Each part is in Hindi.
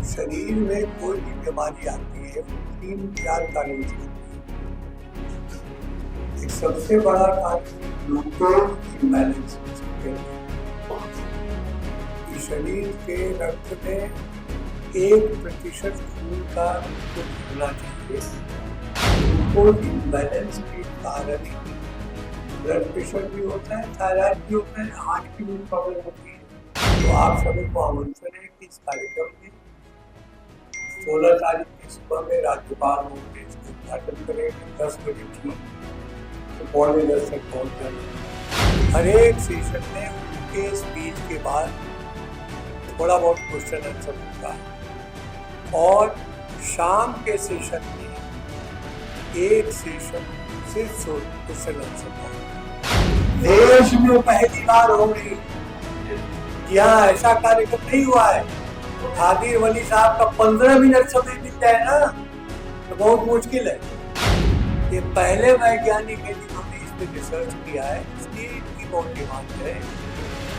शरीर में कोई भी बीमारी आती है 3-4 कारण से होती है। एक सबसे बड़ा कारण ग्लूकोज इम्बैलेंस शरीर के रक्त में 1% खून का ग्लूकोज होना चाहिए। ग्लूकोज इम्बैलेंस के कारण ही ब्लड प्रेशर भी होता है, थायराइड भी होता है, हार्ट की भी प्रॉब्लम होती है। तो आप सभी को आमंत्रण है कि इस कार्यक्रम में 16 तारीख की सुबह में राज्यपाल होंगे, इसका उद्घाटन करेंगे 10 बजे ठीक तो 9:45 तक पहुँच जाए। हर एक सेशन में उनके स्पीच के बाद थोड़ा बहुत क्वेश्चन आंसर होगा और शाम के सेशन में एक सेशन सिर्फ क्वेश्चन आंसर होगा। देश में पहली बार हो रही यहाँ ऐसा कार्यक्रम नहीं हुआ है। कादिर वली साहब का 15 मिनट समय मिल जाए ना तो बहुत मुश्किल है। ये पहले वैज्ञानिक है जिन्होंने इस पे रिसर्च किया है, इसलिए इनकी बहुत डिमांड है।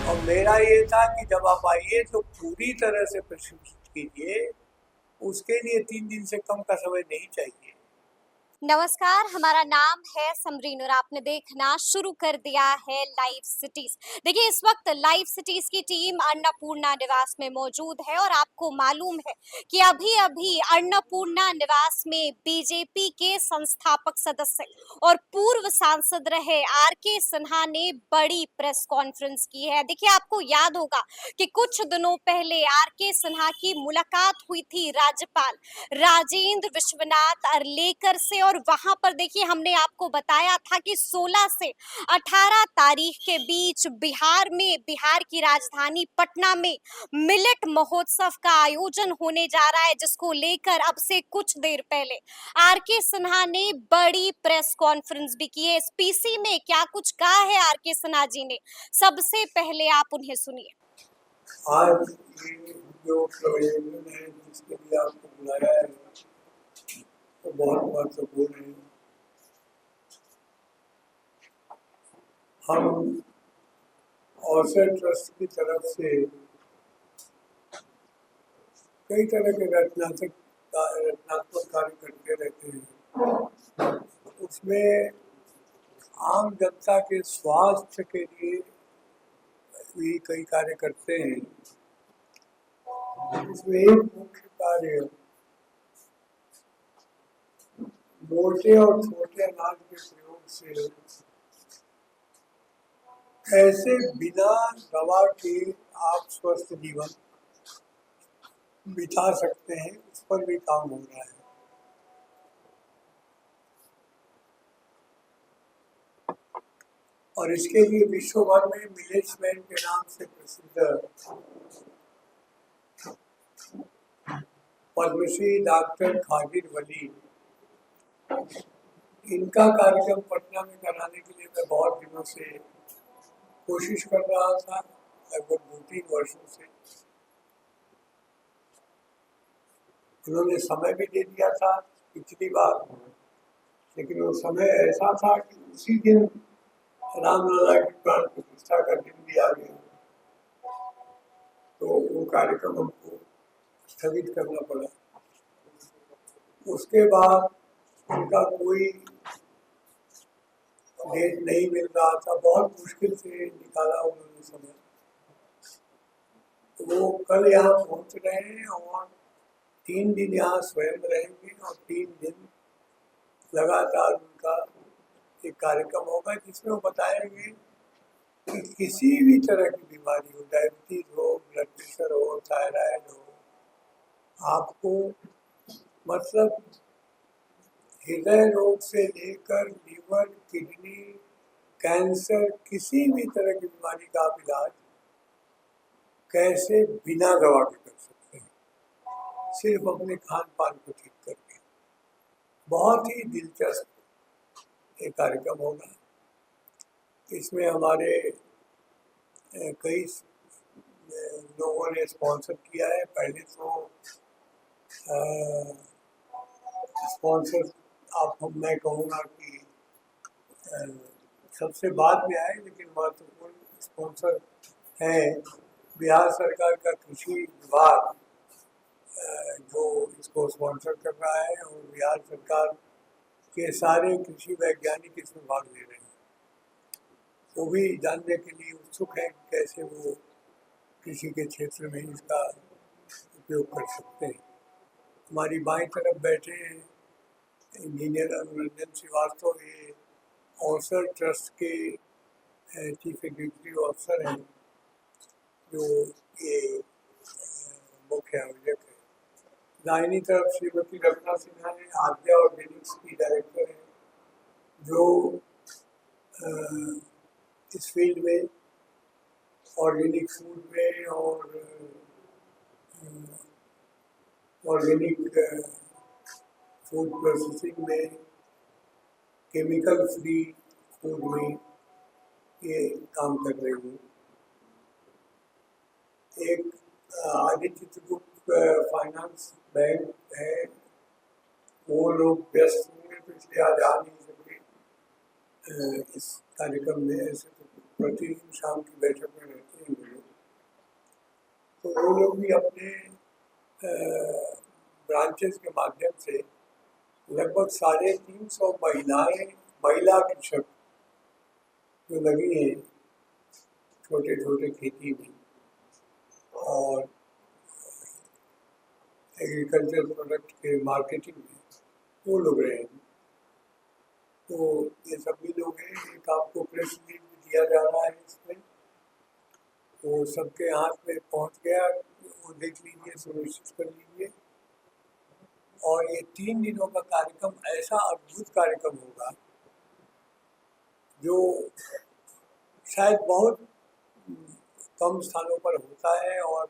और मेरा ये था कि जब आप आइए तो पूरी तरह से प्रशिक्षित कीजिए, उसके लिए 3 दिन से कम का समय नहीं चाहिए। नमस्कार, हमारा नाम है समरीन और आपने देखना शुरू कर दिया है लाइव सिटीज। देखिए, इस वक्त लाइव सिटीज की टीम अन्नपूर्णा निवास में मौजूद है और आपको मालूम है कि अभी अभी अन्नपूर्णा निवास में बीजेपी के संस्थापक सदस्य और पूर्व सांसद रहे आर.के. सिन्हा ने बड़ी प्रेस कॉन्फ्रेंस की है। देखिए, आपको याद होगा कि कुछ दिनों पहले आर.के. सिन्हा की मुलाकात हुई थी राज्यपाल राजेंद्र विश्वनाथ अर्लेकर से और वहां पर देखिए हमने आपको बताया था कि 16 से 18 तारीख के बीच बिहार की राजधानी पटना में मिलेट महोत्सव का आयोजन होने जा रहा है, जिसको लेकर अब से कुछ देर पहले आर.के. सिन्हा ने बड़ी प्रेस कॉन्फ्रेंस भी की है। इस पीसी में क्या कुछ कहा है आर.के. सिन्हा जी ने, सबसे पहले आप उन्हें सुनिए। आज ये जो प्रयोजन है जिसके लिए आपको बुलाया है तो बहुत महत्वपूर्ण है। हम औसत ट्रस्ट की तरफ से कई तरह के रचनात्मक कार्य करते रहते हैं। उसमें आम जनता के स्वास्थ्य के लिए भी कई कार्य करते हैं। इसमें एक मुख्य कार्य मोटे और छोटे अनाज के प्रयोग से कैसे बिना दवा के आप स्वस्थ जीवन बिता सकते हैं, उस पर भी काम हो रहा है। और इसके लिए विश्व भर में मिलेट्समैन के नाम से प्रसिद्ध पद्मश्री डॉक्टर कादिर वली, इनका कार्यक्रम पटना में कराने के लिए मैं बहुत दिनों से कोशिश कर रहा था, लगभग 2-3 वर्षों से। उन्होंने समय भी दे दिया था पिछली बार, लेकिन वो समय ऐसा था कि उसी दिन रामलला की प्राण प्रतिष्ठा का दिन भी आ गया, तो वो कार्यक्रम हमको स्थगित करना पड़ा। उसके बाद उनका कोई डेट नहीं मिल रहा था, बहुत मुश्किल से निकाला उन्होंने समय। तो वो कल यहाँ पहुँच रहे हैं और 3 दिन यहाँ स्वयं रहेंगे और 3 दिन लगातार उनका एक कार्यक्रम होगा जिसमें वो बताएंगे कि किसी भी तरह की बीमारी हो, डायबिटीज हो, ब्लड प्रेशर हो, थायराइड हो, आपको मतलब हृदय रोग से लेकर लीवर, किडनी, कैंसर, किसी भी तरह की बीमारी का आप इलाज कैसे बिना दवा के कर सकते हैं, सिर्फ अपने खान पान को ठीक करके। बहुत ही दिलचस्प एक कार्यक्रम होगा। इसमें हमारे कई लोगों ने स्पॉन्सर किया है। पहले तो स्पॉन्सर मैं कहूँगा कि सबसे बाद में आए, लेकिन महत्वपूर्ण स्पॉन्सर है बिहार सरकार का कृषि विभाग, जो इसको स्पॉन्सर कर रहा है, और बिहार सरकार के सारे कृषि वैज्ञानिक इसमें भाग ले रहे हैं। वो भी जानने के लिए उत्सुक है कि कैसे वो कृषि के क्षेत्र में इसका उपयोग कर सकते हैं। हमारी बाईं तरफ बैठे हैं इंजीनियर अनुरंजन श्रीवास्तव, ये औसर ट्रस्ट के चीफ एग्जीक्यूटिव ऑफिसर हैं, जो ये मुख्य आयोजक है। दाहिनी तरफ श्रीमती रत्ना सिन्हा है, आद्या ऑर्गेनिक्स की डायरेक्टर है, जो इस फील्ड में ऑर्गेनिक फूड में और ऑर्गेनिक फूड प्रोसेसिंग में, केमिकल फ्री फूड में ये काम कर रही हूँ। एक आदित्य चित्रगुप्त फाइनेंस बैंक है, वो लोग व्यस्त होंगे तो इसलिए आज आ नहीं सके इस कार्यक्रम में। ऐसे तो प्रतिदिन शाम की बैठक में रहते हैं वो लोग, तो वो लोग भी अपने ब्रांचेस के माध्यम से लगभग 350 महिला कृषक जो लगी हैं छोटे छोटे खेती में और एग्रीकल्चर प्रोडक्ट के मार्केटिंग में, वो लोग रहे हैं। तो ये सभी लोग हैं। एक आपको प्रेस रिलीज भी दिया जा रहा है इसमें, वो सबके हाथ में पहुंच गया, वो देख लीजिए, सुनिश्चित कर लीजिए। और ये 3 दिनों का कार्यक्रम ऐसा अद्भुत कार्यक्रम होगा जो शायद बहुत कम स्थानों पर होता है, और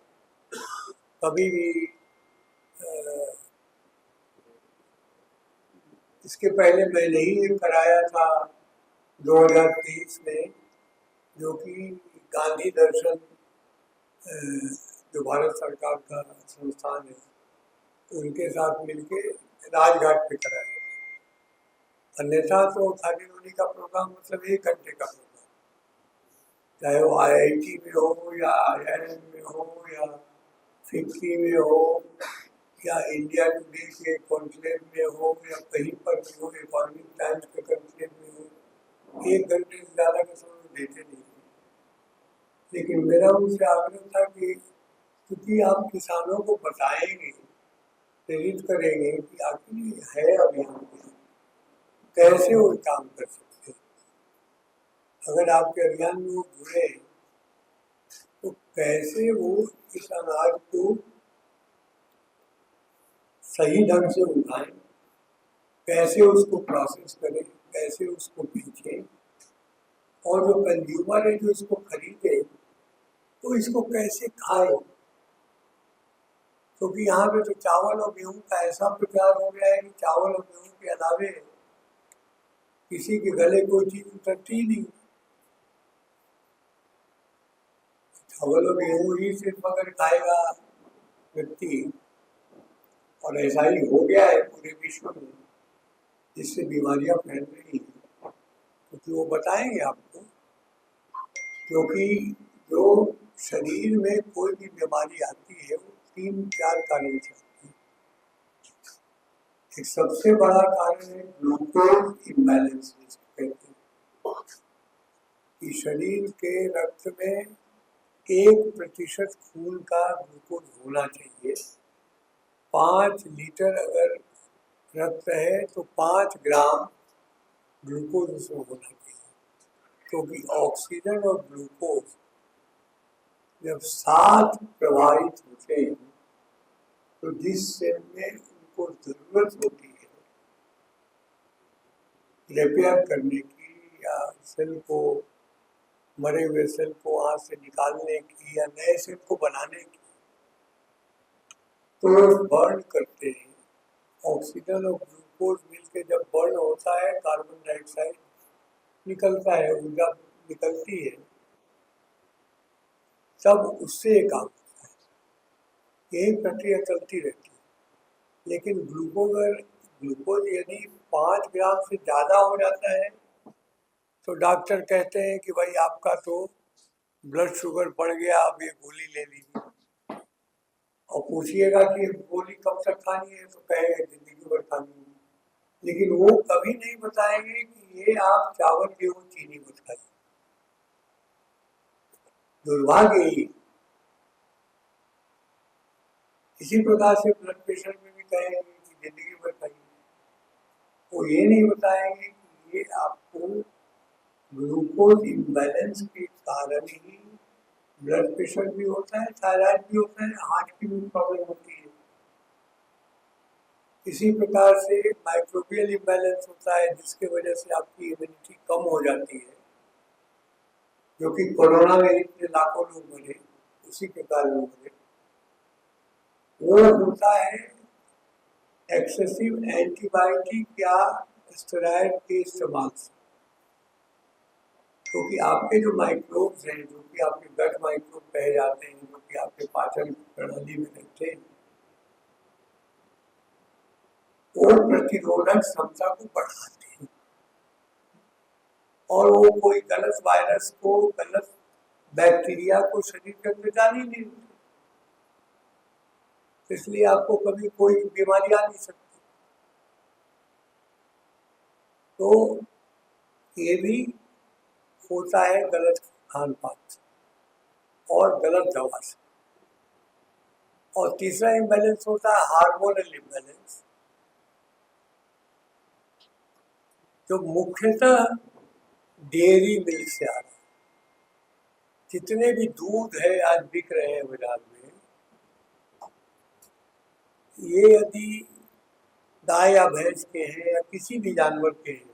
कभी भी इसके पहले मैंने ही एक कराया था 2023 में, जो कि गांधी दर्शन जो भारत सरकार का संस्थान है उनके साथ मिलके राजघाट पे कराया। अन्यथा तो खादी रोनी का प्रोग्राम मतलब 1 घंटे का प्रोग्राम, चाहे वो IIT में हो या IIM में हो या फिक्की में हो या इंडिया टुडे के कॉन्क्लेव में हो या कहीं पर भी हो, इकोनॉमिक टाइम्स के कॉन्क्लेव में हो, 1 घंटे से ज़्यादा का समय देते नहीं। लेकिन मेरा उनसे आग्रह था कि क्योंकि आप किसानों को बताएंगे, प्रेरित करेंगे कि आखिर है अभियान कैसे वो काम कर सकते हैं। अगर आपके अभियान में वो जुड़े तो कैसे वो इस अनाज को सही ढंग से उगाएं, कैसे उसको प्रोसेस करें, कैसे उसको बेचें, और जो कंज्यूमर है जो इसको खरीदे तो इसको कैसे खाए। क्योंकि यहाँ पे तो चावल और गेहूं का ऐसा प्रचार हो गया है कि चावल और गेहूं के अलावे किसी के गले कोई चीज उतरती ही नहीं। चावल और गेहूं ही सिर्फ अगर खाएगा व्यक्ति, और ऐसा ही हो गया है पूरे विश्व में, जिससे बीमारियां फैल रही हैं, क्योंकि वो बताएंगे आपको। क्योंकि जो शरीर में कोई भी बीमारी आती है वो 3-4 कारण से आती है। एक सबसे बड़ा कारण है ग्लूकोज इम्बैलेंस, जिसको कहते हैं कि शरीर के रक्त में 1% खून का ग्लूकोज होना चाहिए। 5 लीटर अगर रक्त है तो 5 ग्राम ग्लूकोज उसमें होना चाहिए, क्योंकि ऑक्सीजन और ग्लूकोज जब साथ प्रवाहित होते हैं तो जिस सेल में उनको जरूरत होती है रिपेयर करने की, या सेल को, मरे हुए सेल को वहां से निकालने की या नए सेल को बनाने की, तो बर्न करते हैं। ऑक्सीजन और ग्लूकोज मिलकर जब बर्न होता है, कार्बन डाइऑक्साइड निकलता है, ऊर्जा निकलती है, तब उससे काम होता है। यही प्रक्रिया चलती रहती है। लेकिन ग्लूकोज यदि 5 ग्राम से ज़्यादा हो जाता है तो डॉक्टर कहते हैं कि भाई आपका तो ब्लड शुगर बढ़ गया, आप ये गोली ले लीजिए। और पूछिएगा कि गोली कब तक खानी है तो कहेंगे जिंदगी भर खानी है, लेकिन वो कभी नहीं बताएंगे कि ये आप चावल गेहूं चीनी मत खाइए। दुर्भाग्य ही। इसी प्रकार से ब्लड प्रेशर में भी कहेंगे कि जिंदगी भर खाइए, वो ये नहीं बताएंगे कि ये आपको ग्लूकोज इम्बैलेंस के कारण ही ब्लड प्रेशर भी होता है, थायराइड भी होता है, हार्ट की भी प्रॉब्लम होती है। इसी प्रकार से माइक्रोबियल इम्बैलेंस होता है जिसके वजह से आपकी इम्यूनिटी कम हो जाती है, जो कि कोरोना में इतने लाखों लोग मरे उसी के कारण मरे। वो होता है एक्सेसिव एंटीबायोटिक या स्टेरॉइड के इस्तेमाल से, क्योंकि आपके जो माइक्रोब्स हैं, जो कि आपके गट माइक्रोब कहे जाते हैं, जो कि आपके पाचन प्रणाली में रहते हैं, वो प्रतिरोधक क्षमता को बढ़ाते हैं और वो कोई गलत वायरस को, गलत बैक्टीरिया को शरीर के अंदर जाने नहीं देते, इसलिए आपको कभी कोई बीमारी आ नहीं सकती। तो ये भी होता है गलत खान पान से और गलत दवा से। और तीसरा इम्बैलेंस होता है हार्मोनल इम्बैलेंस, जो मुख्यतः डेयरी मिल्क से आ रहा है। जितने भी दूध है आज बिक रहे हैं बाजार में, ये यदि गाय या भैंस के हैं या किसी भी जानवर के हैं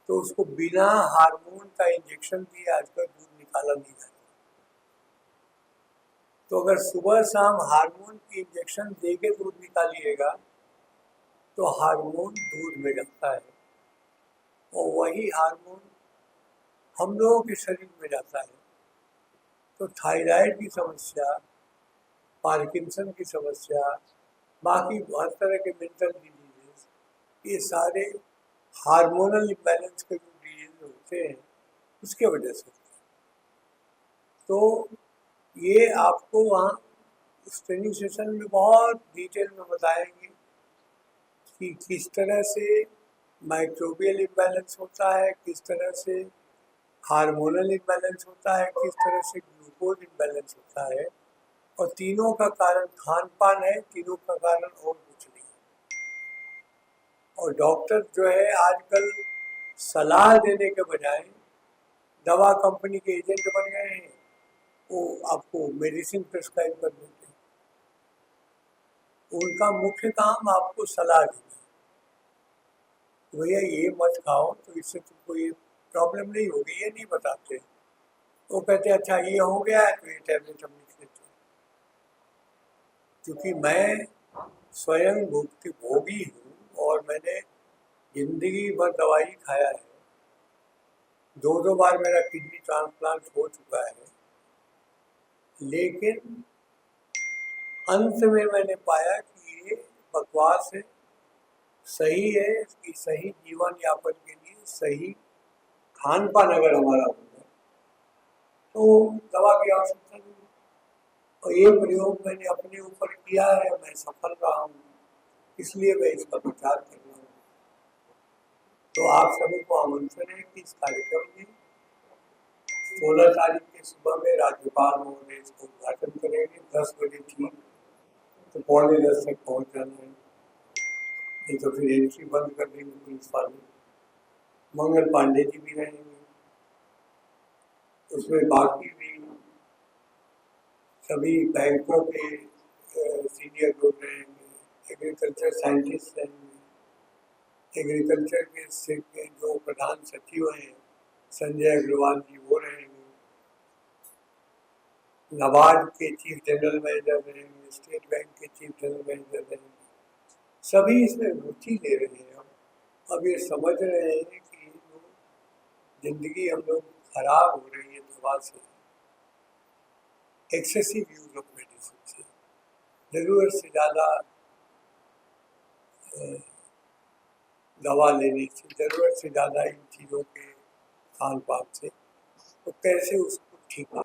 तो उसको बिना हार्मोन का इंजेक्शन दिए आजकल दूध निकाला नहीं जाता। तो अगर सुबह शाम हार्मोन की इंजेक्शन देके दूध निकालिएगा तो हार्मोन दूध में जाता है और वही हार्मोन हम लोगों के शरीर में जाता है। तो थायराइड की समस्या, पार्किंसन की समस्या, बाकी हर तरह के मेंटल डिजीजेस, ये सारे हार्मोनल इम्बैलेंस के जो डिजीज होते हैं उसके वजह से होते हैं। तो ये आपको वहाँ उस ट्रेनिंग सेशन में बहुत डिटेल में बताएंगे कि किस तरह से माइक्रोबियल इम्बैलेंस होता है, किस तरह से हार्मोनल इम्बैलेंस होता है, किस तरह से ग्लूकोज इम्बैलेंस होता है। और तीनों का कारण खान पान है, तीनों का कारण और कुछ नहीं। और डॉक्टर जो है आजकल सलाह देने के बजाय दवा कंपनी के एजेंट बन गए हैं, वो आपको मेडिसिन प्रिस्क्राइब कर देते हैं। उनका मुख्य काम आपको सलाह देना, भैया ये मत खाओ तो इससे तुमको ये प्रॉब्लम नहीं होगी, ये नहीं बताते। वो कहते हैं अच्छा ये हो गया है तो ये टैबलेट हम लिख देते हैं। क्योंकि मैं स्वयं भोगी हूँ और मैंने जिंदगी भर दवाई खाया है, 2 बार मेरा किडनी ट्रांसप्लांट हो चुका है, लेकिन अंत में मैंने पाया कि ये बकवास है। सही है कि सही जीवन यापन के लिए सही खान पान अगर हमारा होगा तो दवा की आवश्यकता नहीं। और ये प्रयोग मैंने अपने ऊपर किया है, मैं सफल रहा हूँ, इसलिए मैं इसका प्रचार कर रहा हूँ। तो आप सभी को आमंत्रण है कि इस कार्यक्रम में 16 तारीख के सुबह में राज्यपाल महोदय इसका उद्घाटन करेंगे। 10 बजे थी तो 9:45 तक पहुँच जाना है, नहीं तो फिर एंट्री बंद कर देंगे पुलिस वाले। मंगल पांडे जी भी रहेंगे उसमें, बाकी भी सभी बैंकों के सीनियर लोग रहेंगे, एग्रीकल्चर साइंटिस्ट रहेंगे, एग्रीकल्चर के जो प्रधान सचिव हैं संजय अग्रवाल जी वो रहेंगे, नाबार्ड के चीफ जनरल मैनेजर रहेंगे, स्टेट बैंक के चीफ जनरल मैनेजर रहेंगे। सभी इसमें रुचि ले रहे हैं। अब ये समझ रहे हैं कि जो जिंदगी हम लोग खराब हो रही है दवा से, एक्सेसिव यूज ऑफ मेडिसिन से, जरूरत से ज़्यादा दवा लेने से, जरूरत से ज़्यादा इन चीज़ों के खान पान से, तो कैसे उसको ठीक हो।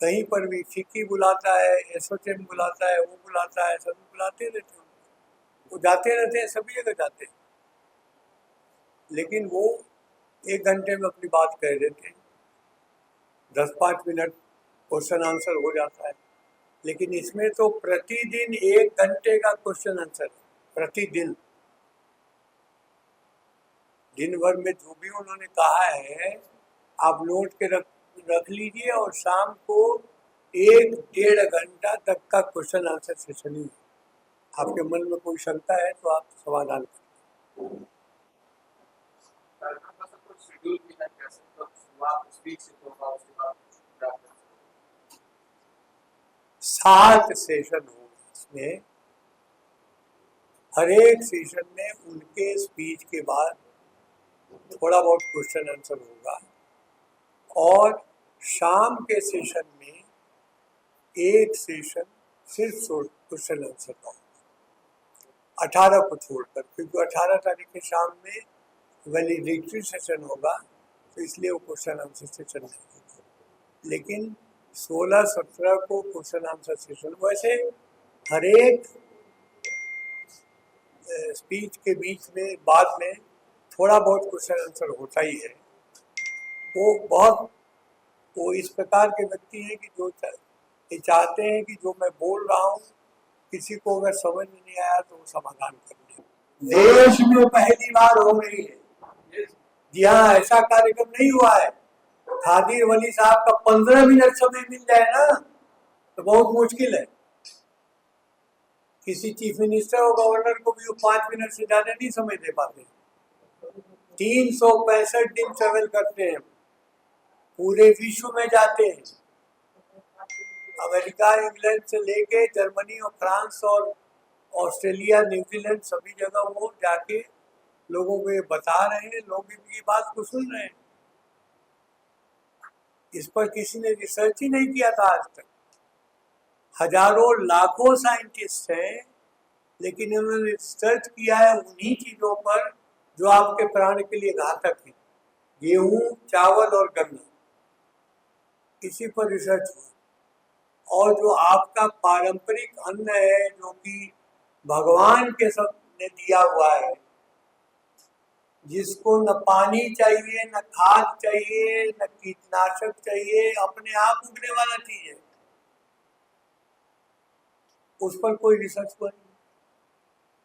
कहीं पर भी फिक्की बुलाता है, एसोचेम बुलाता है, वो बुलाता है, सभी बुलाते रहते हैं। वो जाते रहते हैं, सभी जगह जाते हैं, लेकिन वो 1 घंटे में अपनी बात कह देते हैं, 10-5 मिनट क्वेश्चन आंसर हो जाता है। लेकिन इसमें तो प्रतिदिन 1 घंटे का क्वेश्चन आंसर है, प्रतिदिन। दिन भर में जो भी उन्होंने कहा है आप नोट के रख लीजिए, और शाम को 1-1.5 घंटा तक का क्वेश्चन आंसर सेशन ही है। आपके मन में कोई शंका है तो आप समाधान करें। शेड्यूल भी है कैसे, तो शुरुआत स्पीच से होगा, उसके बाद 7 सेशन होंगे इसमें। हर एक सेशन में उनके स्पीच के बाद थोड़ा बहुत क्वेश्चन आंसर होगा, और शाम के सेशन में एक सेशन सिर्फ क्वेश्चन आंसर का होगा, 18 को छोड़कर, क्योंकि 18 तारीख के शाम में वैलिडिटी सेशन होगा, तो इसलिए वो क्वेश्चन आंसर सेशन नहीं होगा। लेकिन 16-17 को क्वेश्चन आंसर सेशन, वैसे हर एक स्पीच के बीच में बाद में थोड़ा बहुत क्वेश्चन आंसर होता ही है। वो इस प्रकार के व्यक्ति हैं कि जो ये चाहते हैं कि जो मैं बोल रहा हूँ किसी को अगर समझ में नहीं आया तो वो समाधान कर ले। देश में पहली बार हो रही है। जी हाँ, ऐसा कार्यक्रम नहीं हुआ है। खादिर वली साहब का 15 मिनट समय मिल जाए ना तो बहुत मुश्किल है। किसी चीफ मिनिस्टर और गवर्नर को भी वो 5 मिनट से ज्यादा नहीं समय दे पाते। 365 दिन ट्रेवल करते हैं, पूरे विश्व में जाते हैं। अमेरिका, इंग्लैंड से लेके जर्मनी और फ्रांस और ऑस्ट्रेलिया, न्यूजीलैंड, सभी जगह वो जाके लोगों को ये बता रहे हैं, लोग इनकी बात को सुन रहे हैं। इस पर किसी ने रिसर्च ही नहीं किया था आज तक। हजारों लाखों साइंटिस्ट हैं, लेकिन उन्होंने रिसर्च किया है उन्हीं चीजों पर जो आपके प्राण के लिए घातक है, गेहूं, चावल और गन्ना, इसी पर रिसर्च हुआ। और जो आपका पारंपरिक अन्न है, जो कि भगवान के सब ने दिया हुआ है, जिसको न पानी चाहिए, न खाद चाहिए, न कीटनाशक चाहिए, अपने आप उगने वाला चीज है, उस पर कोई रिसर्च हुआ नहीं।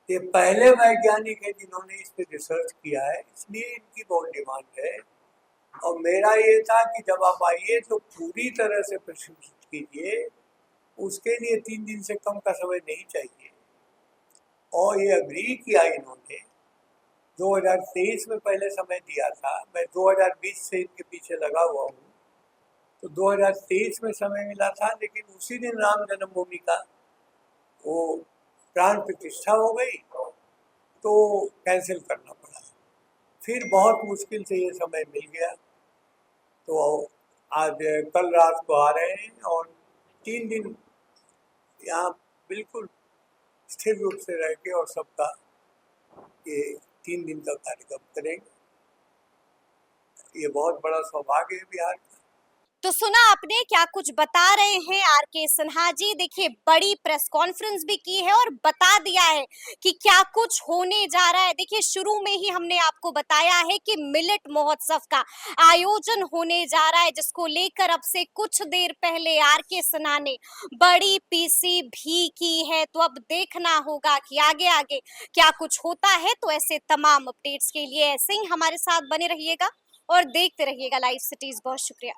ये पहले वैज्ञानिक है जिन्होंने इस पर रिसर्च किया है, इसलिए इनकी बहुत डिमांड है। और मेरा ये था कि जब आप आइए तो पूरी तरह से प्रशिक्षित कीजिए, उसके लिए 3 दिन से कम का समय नहीं चाहिए। और ये अग्री किया इन्होंने। 2023 में पहले समय दिया था, मैं 2020 से इनके पीछे लगा हुआ हूँ, तो 2023 में समय मिला था, लेकिन उसी दिन राम जन्मभूमि का वो प्राण प्रतिष्ठा हो गई तो कैंसिल करना पड़ा। फिर बहुत मुश्किल से ये समय मिल गया, तो आज कल रात को आ रहे हैं और 3 दिन यहाँ बिल्कुल स्थिर रूप से रह के और सबका ये 3 दिन का कार्यक्रम करेंगे। ये बहुत बड़ा सौभाग्य है बिहार का। तो सुना आपने क्या कुछ बता रहे हैं आर.के. सिन्हा जी। देखिए, बड़ी प्रेस कॉन्फ्रेंस भी की है और बता दिया है कि क्या कुछ होने जा रहा है। देखिए, शुरू में ही हमने आपको बताया है कि मिलेट महोत्सव का आयोजन होने जा रहा है, जिसको लेकर अब से कुछ देर पहले आर.के. सिन्हा ने बड़ी पीसी भी की है। तो अब देखना होगा कि आगे आगे क्या कुछ होता है। तो ऐसे तमाम अपडेट्स के लिए ऐसे ही हमारे साथ बने रहिएगा और देखते रहिएगा लाइव सिटीज। बहुत शुक्रिया।